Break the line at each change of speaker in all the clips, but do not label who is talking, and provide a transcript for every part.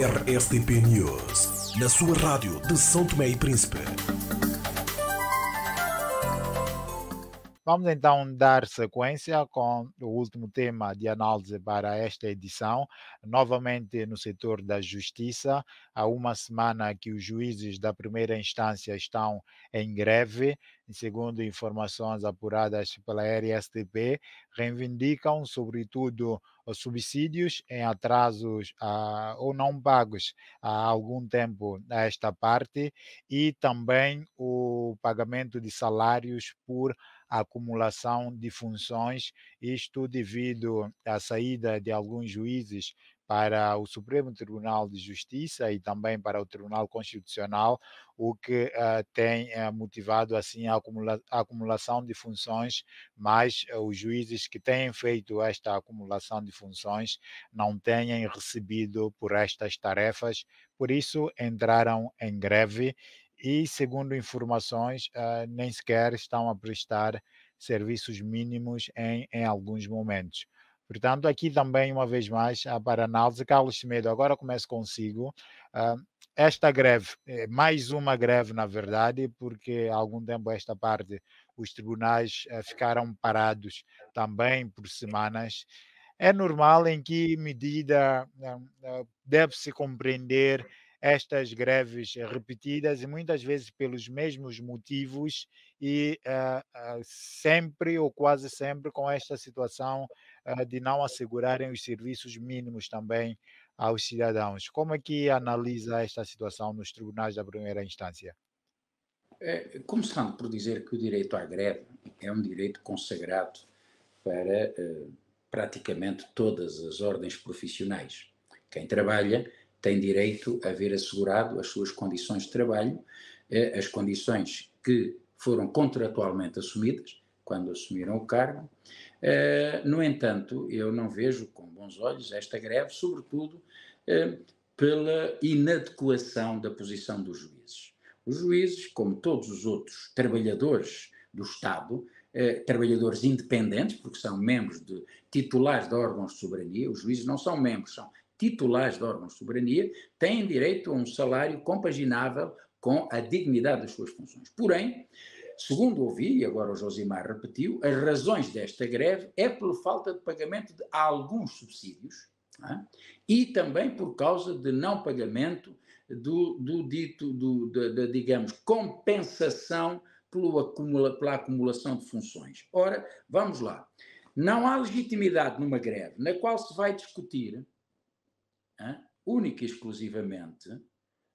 RSTP News, na sua rádio de São Tomé e Príncipe.
Vamos então dar sequência com o último tema de análise para esta edição, novamente no setor da justiça. Há uma semana que os juízes da primeira instância estão em greve, e segundo informações apuradas pela RSTP, reivindicam sobretudo os subsídios em atrasos ou não pagos há algum tempo a esta parte e também o pagamento de salários por a acumulação de funções, isto devido à saída de alguns juízes para o Supremo Tribunal de Justiça e também para o Tribunal Constitucional, o que tem motivado assim a acumulação de funções, mas os juízes que têm feito esta acumulação de funções não têm recebido por estas tarefas, por isso entraram em greve e, segundo informações, nem sequer estão a prestar serviços mínimos em alguns momentos. Portanto, aqui também, uma vez mais, para análise, Carlos Semedo, agora começo consigo. Ah, Esta greve, mais uma greve, na verdade, porque há algum tempo esta parte os tribunais ficaram parados também por semanas. É normal em que medida deve-se compreender estas greves repetidas e muitas vezes pelos mesmos motivos e sempre ou quase sempre com esta situação de não assegurarem os serviços mínimos também aos cidadãos. Como é que analisa esta situação nos tribunais da primeira instância?
Começando por dizer que o direito à greve é um direito consagrado para praticamente todas as ordens profissionais. Quem trabalha tem direito a ver assegurado as suas condições de trabalho, as condições que foram contratualmente assumidas quando assumiram o cargo. No entanto, eu não vejo com bons olhos esta greve, sobretudo pela inadequação da posição dos juízes. Os juízes, como todos os outros trabalhadores do Estado, trabalhadores independentes, porque são membros titulares de órgãos de soberania, os juízes não são membros, são titulares de órgãos de soberania, têm direito a um salário compaginável com a dignidade das suas funções. Porém, segundo ouvi, e agora o Josimar repetiu, as razões desta greve é pela falta de pagamento de alguns subsídios, e também por causa de não pagamento digamos, compensação pela acumulação de funções. Ora, vamos lá. Não há legitimidade numa greve na qual se vai discutir, única e exclusivamente,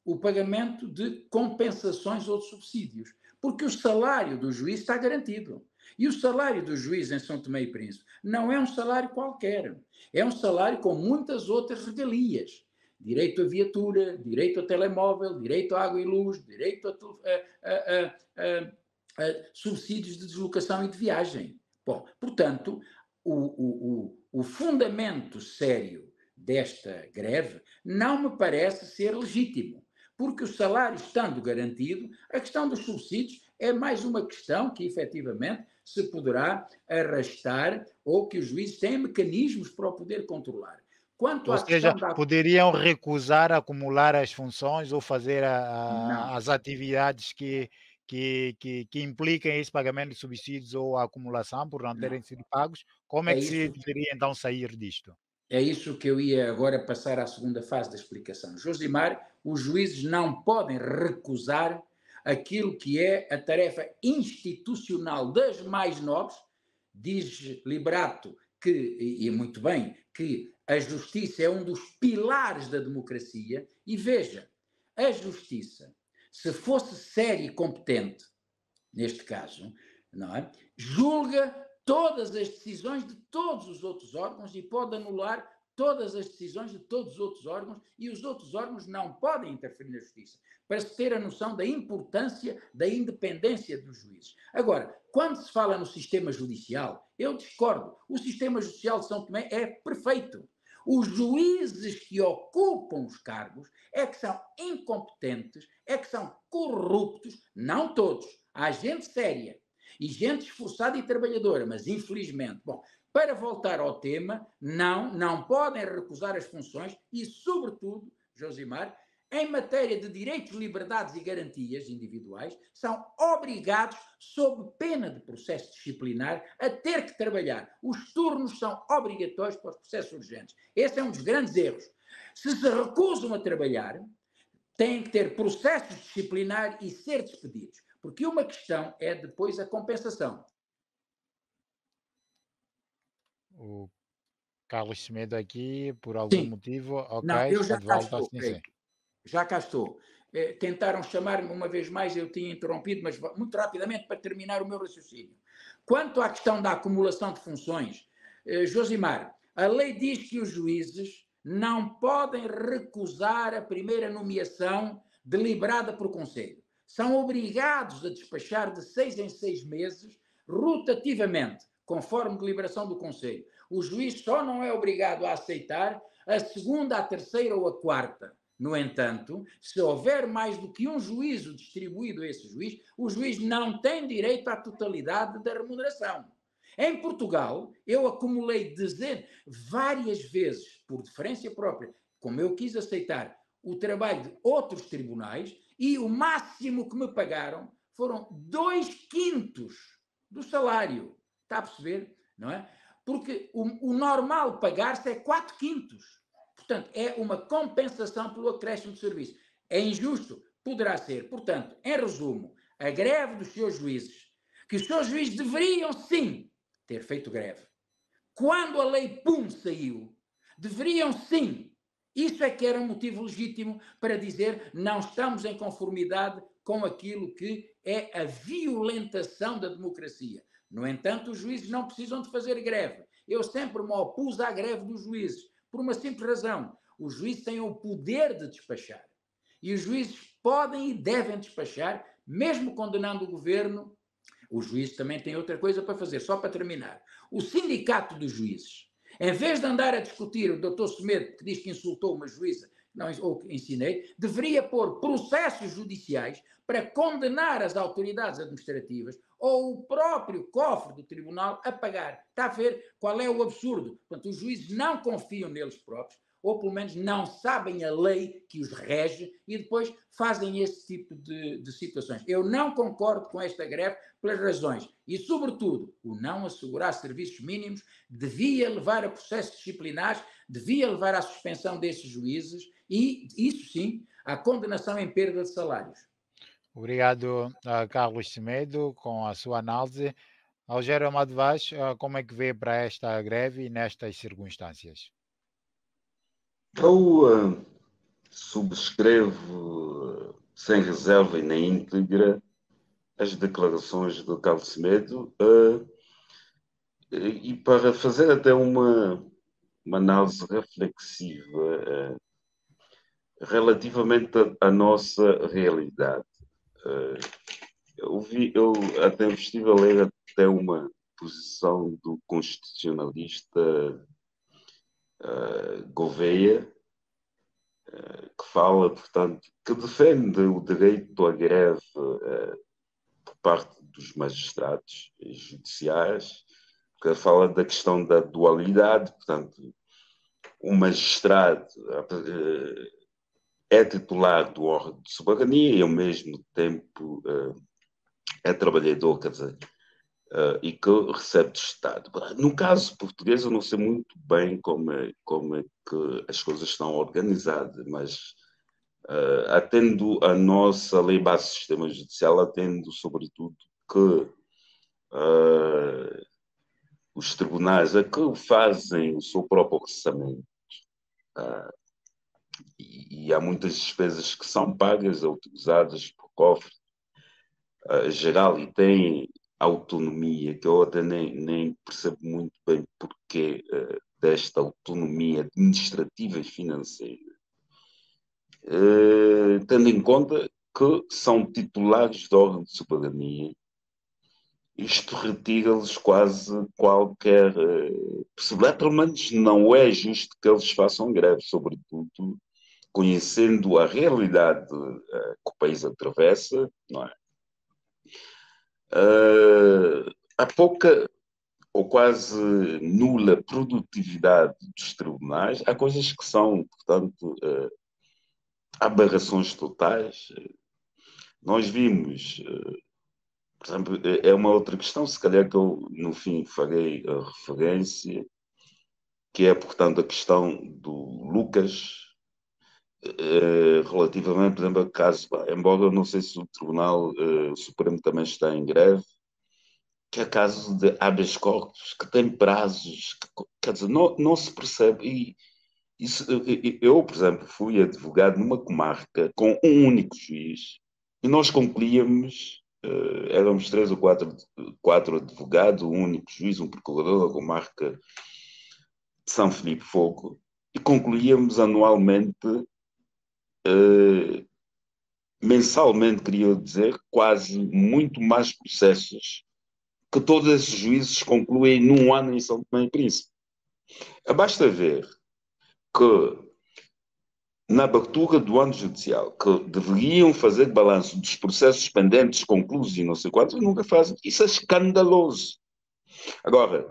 o pagamento de compensações ou de subsídios, porque o salário do juiz está garantido. E o salário do juiz em São Tomé e Príncipe não é um salário qualquer, é um salário com muitas outras regalias. Direito a viatura, direito a telemóvel, direito a água e luz, direito a subsídios de deslocação e de viagem. Bom, portanto, o fundamento sério desta greve não me parece ser legítimo, porque o salário estando garantido, a questão dos subsídios é mais uma questão que efetivamente se poderá arrastar ou que os juízes têm mecanismos para o poder controlar. Quanto
Ou
à
seja,
questão
poderiam recusar acumular as funções ou fazer
Não,
as atividades que impliquem esse pagamento de subsídios ou a acumulação por não terem
não.
sido pagos. Como é
É
que se
isso,
deveria então sair disto?
é isso que eu ia agora passar à segunda fase da explicação. Josimar, os juízes não podem recusar aquilo que é a tarefa institucional das mais nobres. Diz Liberato que, e muito bem, que a justiça é um dos pilares da democracia. E veja, a justiça, se fosse séria e competente, neste caso, não é? Julga todas as decisões de todos os outros órgãos e pode anular todas as decisões de todos os outros órgãos e os outros órgãos não podem interferir na justiça, para se ter a noção da importância da independência dos juízes. Agora, quando se fala no sistema judicial, eu discordo. O sistema judicial de São Tomé é perfeito. Os juízes que ocupam os cargos é que são incompetentes, é que são corruptos, não todos. Há gente séria e gente esforçada e trabalhadora, mas infelizmente, bom, para voltar ao tema, não podem recusar as funções e, sobretudo, Josimar, em matéria de direitos, liberdades e garantias individuais, são obrigados, sob pena de processo disciplinar, a ter que trabalhar. Os turnos são obrigatórios para os processos urgentes. Esse é um dos grandes erros. Se recusam a trabalhar, têm que ter processo disciplinar e ser despedidos. Porque uma questão é depois a compensação.
O Carlos Semedo aqui, por algum
Sim.
motivo, ok,
Não, eu
está
já
de
cá
volta.
estou.
Sim, sim.
Já cá estou. Tentaram chamar-me uma vez mais, eu tinha interrompido, mas muito rapidamente para terminar o meu raciocínio. Quanto à questão da acumulação de funções, Josimar, a lei diz que os juízes não podem recusar a primeira nomeação deliberada por Conselho. São obrigados a despachar de 6 em 6 meses, rotativamente, conforme deliberação do Conselho. O juiz só não é obrigado a aceitar a segunda, a terceira ou a quarta. No entanto, se houver mais do que um juízo distribuído a esse juiz, o juiz não tem direito à totalidade da remuneração. Em Portugal, eu acumulei várias vezes, por deferência própria, como eu quis aceitar o trabalho de outros tribunais, e o máximo que me pagaram foram 2/5 do salário. Está a perceber? Não é? Porque o normal pagar-se é 4/5. Portanto, é uma compensação pelo acréscimo de serviço. É injusto? Poderá ser. Portanto, em resumo, a greve dos seus juízes, que os seus juízes deveriam, sim, ter feito greve. Quando a lei PUM saiu, deveriam, sim. Isso é que era um motivo legítimo para dizer não estamos em conformidade com aquilo que é a violentação da democracia. No entanto, os juízes não precisam de fazer greve. Eu sempre me opus à greve dos juízes, por uma simples razão. Os juízes têm o poder de despachar. E os juízes podem e devem despachar, mesmo condenando o governo. Os juízes também têm outra coisa para fazer, só para terminar. O sindicato dos juízes, em vez de andar a discutir o doutor Semedo, que diz que insultou uma juíza, não, ou que ensinei, deveria pôr processos judiciais para condenar as autoridades administrativas ou o próprio cofre do tribunal a pagar. Está a ver qual é o absurdo? Portanto, os juízes não confiam neles próprios, ou pelo menos não sabem a lei que os rege e depois fazem esse tipo de situações. Eu não concordo com esta greve pelas razões. E, sobretudo, o não assegurar serviços mínimos devia levar a processos disciplinares, devia levar à suspensão desses juízes e, isso sim, à condenação em perda de salários.
Obrigado, Carlos Semedo, com a sua análise. Algério Amado Vaz, como é que vê para esta greve e nestas circunstâncias?
Eu subscrevo sem reserva e nem íntegra as declarações do Carlos Semedo e para fazer até uma análise reflexiva relativamente à nossa realidade. Eu até estive a ler até uma posição do constitucionalista Gouveia, que fala, portanto, que defende o direito à greve por parte dos magistrados judiciais, que fala da questão da dualidade, portanto, o magistrado é titular do órgão de soberania e, ao mesmo tempo, é trabalhador, quer dizer, e que recebe do Estado. No caso português, eu não sei muito bem como é que as coisas estão organizadas, mas atendo a nossa lei base do sistema judicial, atendo sobretudo que os tribunais é que fazem o seu próprio orçamento e há muitas despesas que são pagas ou utilizadas por cofre geral e têm autonomia, que eu até nem percebo muito bem porquê desta autonomia administrativa e financeira, tendo em conta que são titulares de órgão de soberania. Isto retira-lhes quase qualquer possibilidade, pelo menos não é justo que eles façam greve, sobretudo conhecendo a realidade que o país atravessa, não é? Há pouca ou quase nula produtividade dos tribunais. Há coisas que são, portanto, aberrações totais. Nós vimos, por exemplo, é uma outra questão, se calhar que eu no fim farei a referência, que é, portanto, a questão do Lucas, relativamente, por exemplo, a caso, embora eu não sei se o Tribunal Supremo também está em greve, que é caso de habeas corpus, que tem prazos, quer dizer, não se percebe. E isso, eu, por exemplo, fui advogado numa comarca com um único juiz e nós concluíamos, éramos 3 ou 4 advogados, um único juiz, um procurador da comarca de São Filipe Fogo, e concluíamos anualmente, mensalmente, queria dizer, quase muito mais processos que todos esses juízes concluem num ano em São Tomé e Príncipe. Basta ver que na abertura do ano judicial, que deveriam fazer balanço dos processos pendentes, conclusos e não sei quantos, nunca fazem. Isso é escandaloso. Agora,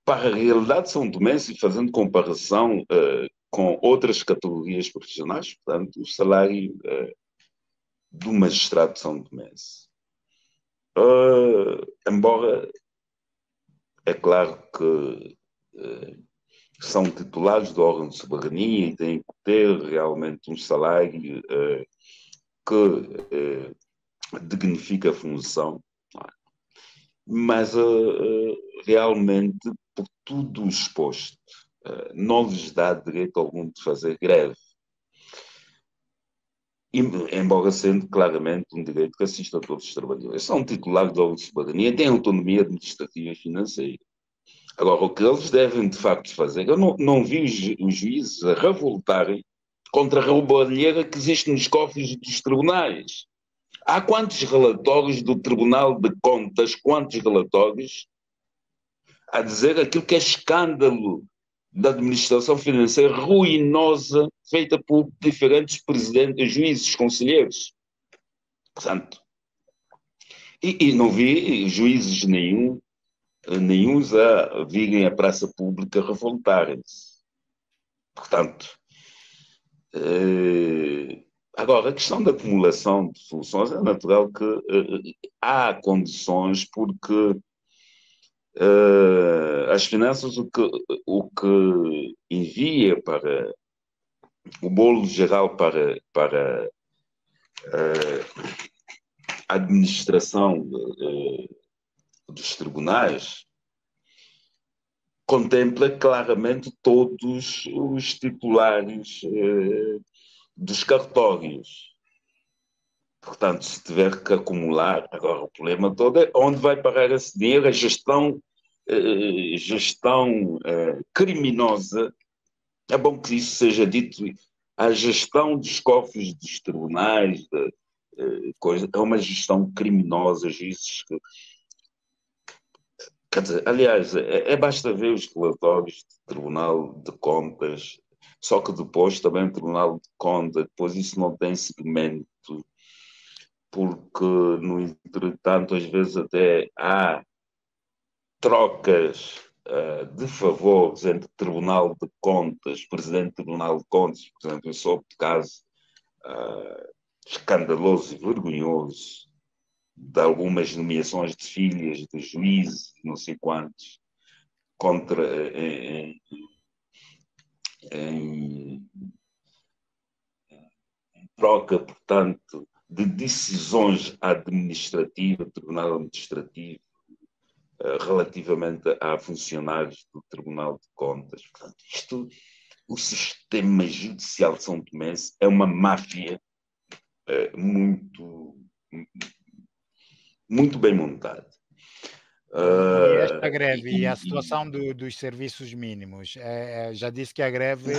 para a realidade de São Tomé, e fazendo comparação com outras categorias profissionais, portanto, o salário do magistrado de São Tomé, embora é claro que são titulares do órgão de soberania e têm que ter realmente um salário que dignifica a função, mas realmente, por tudo exposto, não lhes dá direito algum de fazer greve. Embora sendo claramente um direito que assiste a todos os trabalhadores. São titulares do órgão de soberania, têm autonomia administrativa e financeira. Agora, o que eles devem, de facto, fazer... Eu não vi os juízes a revoltarem contra a roubalheira que existe nos cofres dos tribunais. Há quantos relatórios do Tribunal de Contas, quantos relatórios a dizer aquilo que é escândalo da administração financeira ruinosa feita por diferentes presidentes, juízes, conselheiros. Portanto, e não vi juízes nenhuns a virem à praça pública revoltarem-se. Portanto, agora, a questão da acumulação de funções é natural que há condições porque as finanças o que envia para o bolo geral para a administração dos tribunais contempla claramente todos os titulares dos cartórios. Portanto, se tiver que acumular, agora o problema todo é onde vai parar esse dinheiro, a gestão criminosa. É bom que isso seja dito. A gestão dos cofres dos tribunais é uma gestão criminosa, juízes que... Quer dizer, aliás, basta ver os relatórios do Tribunal de Contas, só que depois também o Tribunal de Contas, depois isso não tem segmento, porque, no entretanto, às vezes até há trocas de favores entre Tribunal de Contas, Presidente do Tribunal de Contas, por exemplo, eu soube de caso escandaloso e vergonhoso de algumas nomeações de filhas de juízes, não sei quantos, em troca, portanto, de decisões administrativas, Tribunal Administrativo, relativamente a funcionários do Tribunal de Contas. Portanto, o sistema judicial de São Tomé é uma máfia muito bem montada.
E esta greve e a situação dos serviços mínimos, já disse que a greve...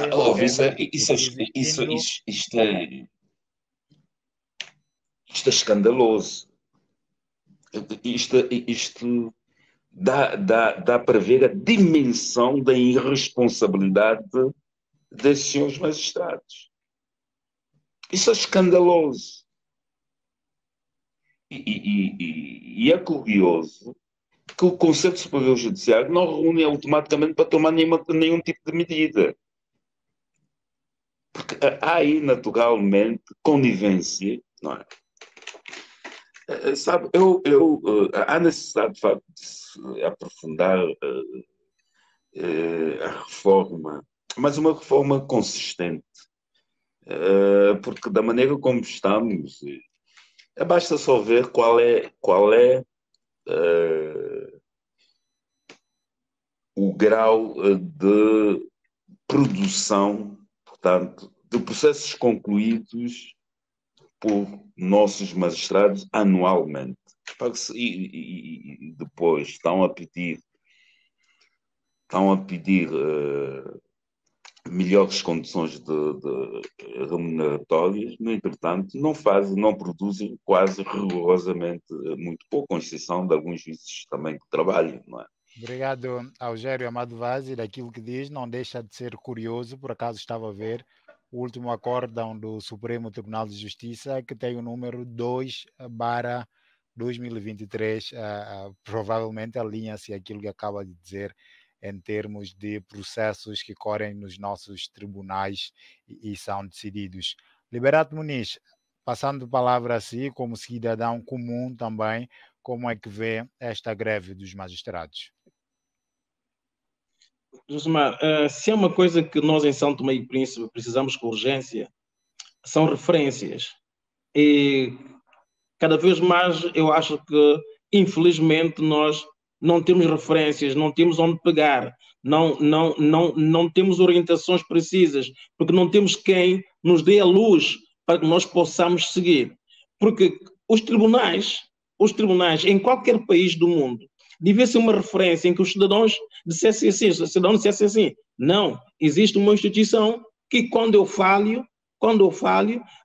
Isto é escandaloso. Isto dá para ver a dimensão da irresponsabilidade desses senhores magistrados. Isso é escandaloso. E é curioso que o Conselho Superior Judiciário não reúne automaticamente para tomar nenhum tipo de medida. Porque há aí, naturalmente, conivência, não é? Sabe, há necessidade, de facto, de se aprofundar a reforma, mas uma reforma consistente, porque da maneira como estamos, basta só ver qual é o grau de produção, portanto, de processos concluídos por nossos magistrados anualmente. E depois estão a pedir melhores condições de remuneratórias, no entretanto, não produzem quase rigorosamente muito pouco, com exceção de alguns juízes também que trabalham, não é?
Obrigado, Algério Amado Vaz, e daquilo que diz, não deixa de ser curioso, por acaso estava a ver o último acórdão do Supremo Tribunal de Justiça, que tem o número 2/2023, provavelmente alinha-se àquilo que acaba de dizer em termos de processos que correm nos nossos tribunais e são decididos. Liberato Muniz, passando a palavra a si, como cidadão comum também, como é que vê esta greve dos magistrados?
Josemar, se é uma coisa que nós em São Tomé e Príncipe precisamos com urgência, são referências. E cada vez mais eu acho que, infelizmente, nós não temos referências, não temos onde pegar, não temos orientações precisas, porque não temos quem nos dê a luz para que nós possamos seguir. Porque os tribunais em qualquer país do mundo, devia ser uma referência em que os cidadãos dissessem assim, não, existe uma instituição que quando eu falho,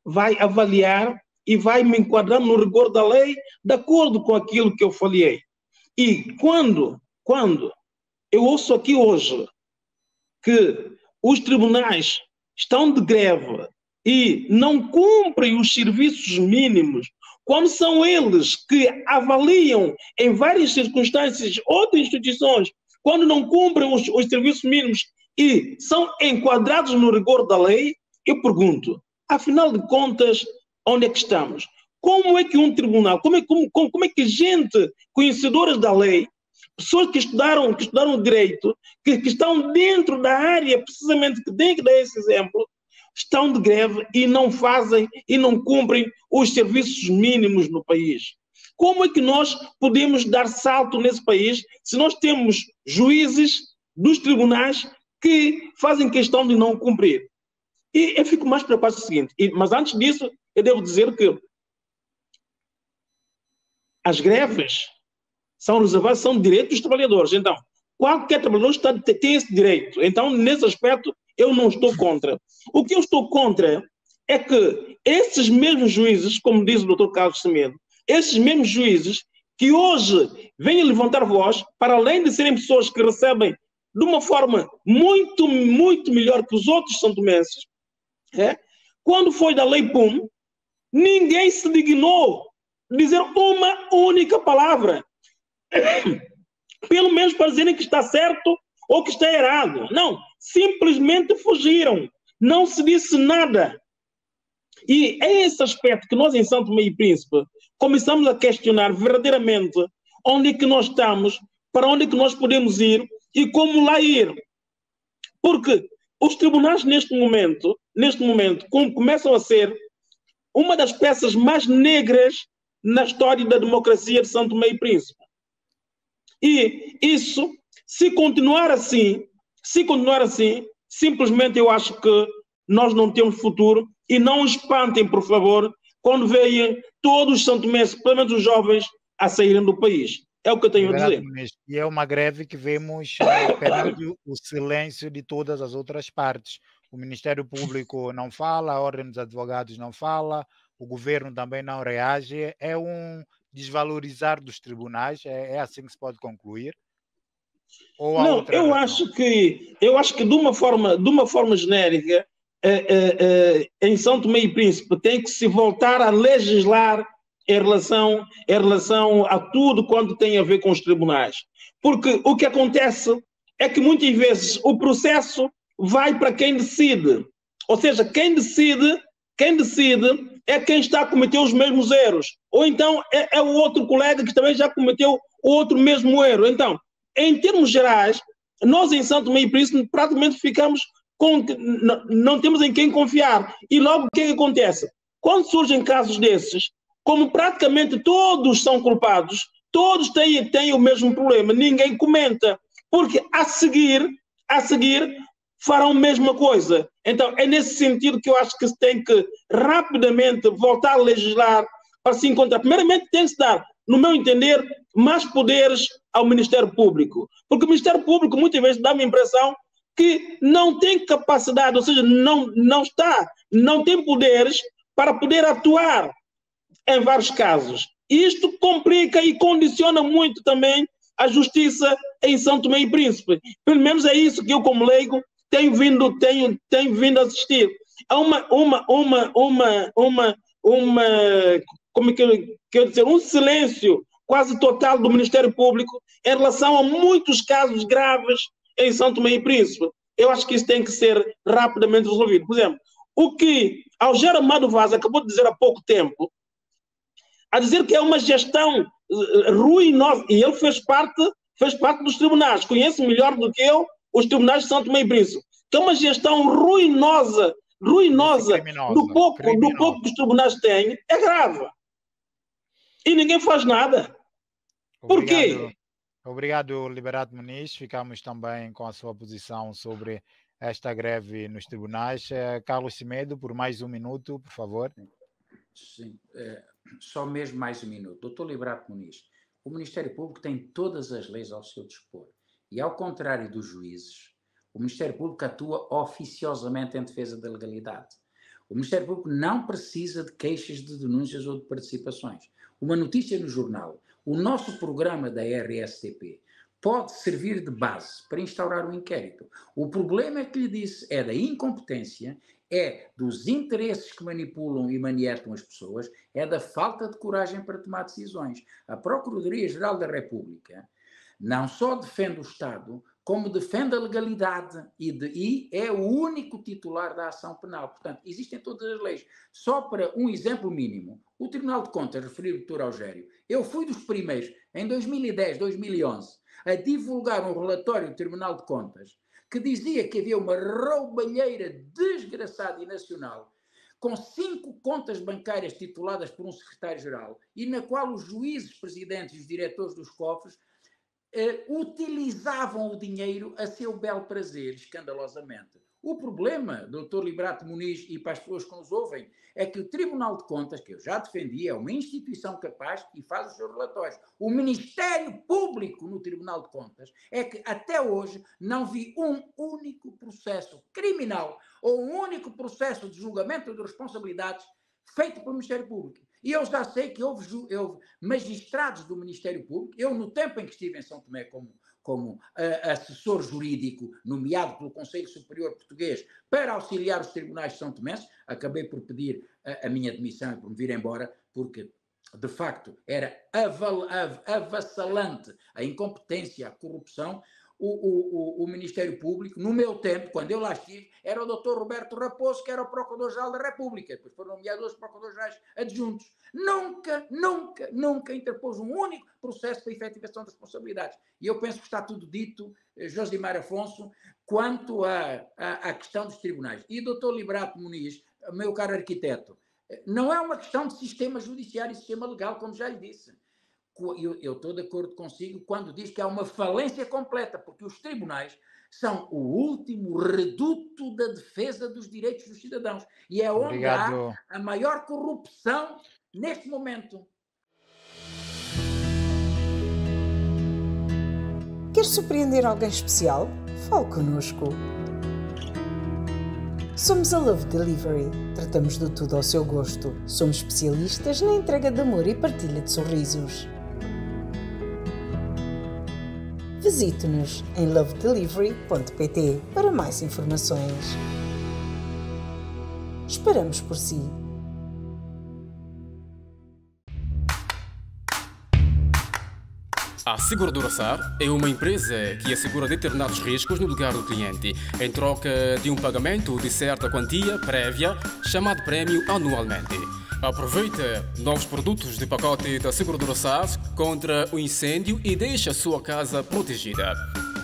vai avaliar e vai me enquadrar no rigor da lei de acordo com aquilo que eu falhei. E quando eu ouço aqui hoje que os tribunais estão de greve e não cumprem os serviços mínimos, quando são eles que avaliam em várias circunstâncias outras instituições, quando não cumprem os serviços mínimos e são enquadrados no rigor da lei, eu pergunto, afinal de contas, onde é que estamos? Como é que um tribunal, como é que gente conhecedora da lei, pessoas que estudaram direito, que estão dentro da área precisamente que tem que dar esse exemplo, estão de greve e não fazem e não cumprem os serviços mínimos no país? Como é que nós podemos dar salto nesse país se nós temos juízes dos tribunais que fazem questão de não cumprir? E eu fico mais preocupado com o seguinte, mas antes disso eu devo dizer que as greves são reservadas, são direitos dos trabalhadores. Então, qualquer trabalhador tem esse direito. Então, nesse aspecto, eu não estou contra. O que eu estou contra é que esses mesmos juízes, como diz o Dr. Carlos Semedo, esses mesmos juízes que hoje vêm levantar voz, para além de serem pessoas que recebem de uma forma muito, muito melhor que os outros santomenses, quando foi da Lei PUM, ninguém se dignou dizer uma única palavra. Pelo menos para dizerem que está certo ou que está errado. Não, simplesmente fugiram. Não se disse nada. E é esse aspecto que nós em São Tomé e Príncipe começamos a questionar verdadeiramente onde é que nós estamos, para onde é que nós podemos ir e como lá ir. Porque os tribunais neste momento começam a ser uma das peças mais negras na história da democracia de São Tomé e Príncipe. E isso, se continuar assim, simplesmente eu acho que nós não temos futuro. E não espantem, por favor, quando veem todos os santomenses, pelo menos os jovens, a saírem do país. É o que eu tenho a dizer.
E é uma greve que vemos perante o silêncio de todas as outras partes. O Ministério Público não fala, a Ordem dos Advogados não fala, o governo também não reage. É um desvalorizar dos tribunais, é assim que se pode concluir? Ou
não, eu acho que de uma forma genérica, em São Tomé e Príncipe tem que se voltar a legislar em relação a tudo quanto tem a ver com os tribunais. Porque o que acontece é que muitas vezes o processo vai para quem decide. Ou seja, quem decide é quem está a cometer os mesmos erros. Ou então é o outro colega que também já cometeu o outro mesmo erro. Então, em termos gerais, nós em São Tomé e Príncipe praticamente ficamos não temos em quem confiar. E logo o que acontece? Quando surgem casos desses, como praticamente todos são culpados, todos têm o mesmo problema, ninguém comenta, porque a seguir farão a mesma coisa. Então é nesse sentido que eu acho que se tem que rapidamente voltar a legislar para se encontrar. Primeiramente tem que se dar, no meu entender, mais poderes ao Ministério Público, porque o Ministério Público muitas vezes dá-me a impressão que não tem capacidade, ou seja, não tem poderes para poder atuar em vários casos. Isto complica e condiciona muito também a justiça em São Tomé e Príncipe. Pelo menos é isso que eu, como leigo, tenho vindo a assistir. Há como é que eu quero dizer, um silêncio quase total do Ministério Público em relação a muitos casos graves em São Tomé e Príncipe. Eu acho que isso tem que ser rapidamente resolvido. Por exemplo, o que Algero Amado Vaz acabou de dizer há pouco tempo, a dizer que é uma gestão ruinosa, e ele fez parte dos tribunais, conhece melhor do que eu os tribunais de São Tomé e Príncipe, que é uma gestão ruinosa do pouco que os tribunais têm, é grave. E ninguém faz nada. Por quê?
Obrigado, Liberato Muniz. Ficamos também com a sua posição sobre esta greve nos tribunais. Carlos Semedo, por mais um minuto, por favor.
Sim, só mesmo mais um minuto. Doutor Liberato Muniz, o Ministério Público tem todas as leis ao seu dispor. E, ao contrário dos juízes, o Ministério Público atua oficiosamente em defesa da legalidade. O Ministério Público não precisa de queixas, de denúncias ou de participações. Uma notícia no jornal, o nosso programa da RSTP pode servir de base para instaurar um inquérito. O problema que lhe disse é da incompetência, é dos interesses que manipulam e manietam as pessoas, é da falta de coragem para tomar decisões. A Procuradoria-Geral da República não só defende o Estado, como defende a legalidade e é o único titular da ação penal. Portanto, existem todas as leis. Só para um exemplo mínimo, o Tribunal de Contas, referiu o Dr. Algério, eu fui dos primeiros, em 2010, 2011, a divulgar um relatório do Tribunal de Contas que dizia que havia uma roubalheira desgraçada e nacional com 5 contas bancárias tituladas por um secretário-geral e na qual os juízes, presidentes e os diretores dos cofres utilizavam o dinheiro a seu belo prazer, escandalosamente. O problema, Dr. Liberato Muniz, e para as pessoas que nos ouvem, é que o Tribunal de Contas, que eu já defendi, é uma instituição capaz e faz os seus relatórios. O Ministério Público no Tribunal de Contas é que até hoje não vi um único processo criminal ou um único processo de julgamento de responsabilidades feito pelo Ministério Público. E eu já sei que houve magistrados do Ministério Público, eu no tempo em que estive em São Tomé como assessor jurídico nomeado pelo Conselho Superior Português para auxiliar os tribunais de São Tomé, acabei por pedir a minha demissão e por me vir embora, porque de facto era avassalante a incompetência, a corrupção. O Ministério Público, no meu tempo, quando eu lá estive, era o Dr. Roberto Raposo, que era o Procurador-Geral da República, depois foram nomeados os Procuradores-Gerais adjuntos. Nunca interpôs um único processo para efetivação de responsabilidades. E eu penso que está tudo dito, Josimar Afonso, quanto à questão dos tribunais. E Dr. Liberato Muniz, meu caro arquiteto, não é uma questão de sistema judiciário e sistema legal, como já lhe disse. Eu estou de acordo consigo quando diz que há uma falência completa, porque os tribunais são o último reduto da defesa dos direitos dos cidadãos. E é onde há a maior corrupção neste momento.
Quer surpreender alguém especial? Fale connosco. Somos a Love Delivery. Tratamos de tudo ao seu gosto. Somos especialistas na entrega de amor e partilha de sorrisos. Visite-nos em lovedelivery.pt para mais informações. Esperamos por si.
A Seguradora SAR é uma empresa que assegura determinados riscos no lugar do cliente, em troca de um pagamento de certa quantia prévia, chamado prémio anualmente. Aproveita novos produtos de pacote da Seguradora SAR contra o incêndio e deixa a sua casa protegida.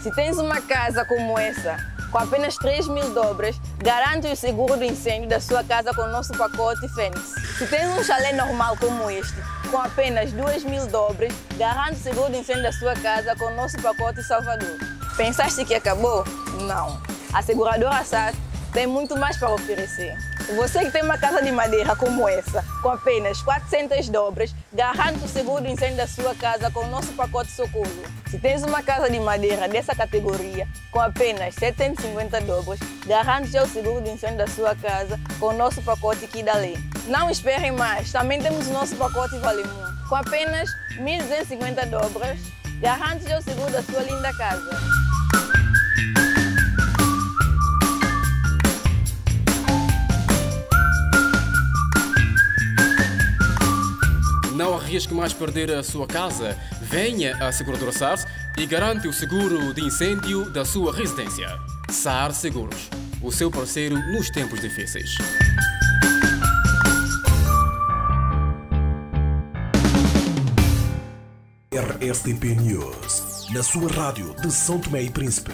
Se tens uma casa como essa, com apenas 3.000 dobras, garante o seguro do incêndio da sua casa com o nosso pacote Fênix. Se tens um chalé normal como este, com apenas 2.000 dobras, garante o seguro do incêndio da sua casa com o nosso pacote Salvador. Pensaste que acabou? Não. A seguradora SAR tem muito mais para oferecer. Você que tem uma casa de madeira como essa, com apenas 400 dobras, garante o seguro do incêndio da sua casa com o nosso pacote Socorro. Se tens uma casa de madeira dessa categoria, com apenas 750 dobras, garante já o seguro do incêndio da sua casa com o nosso pacote Kidalé. Não esperem mais, também temos o nosso pacote Valemum. Com apenas 1.250 dobras, garante já o seguro da sua linda casa.
Não arrisque mais perder a sua casa. Venha à Seguradora SAR e garante o seguro de incêndio da sua residência. SAR Seguros, o seu parceiro nos tempos difíceis.
RSTP News, na sua rádio de São Tomé e Príncipe.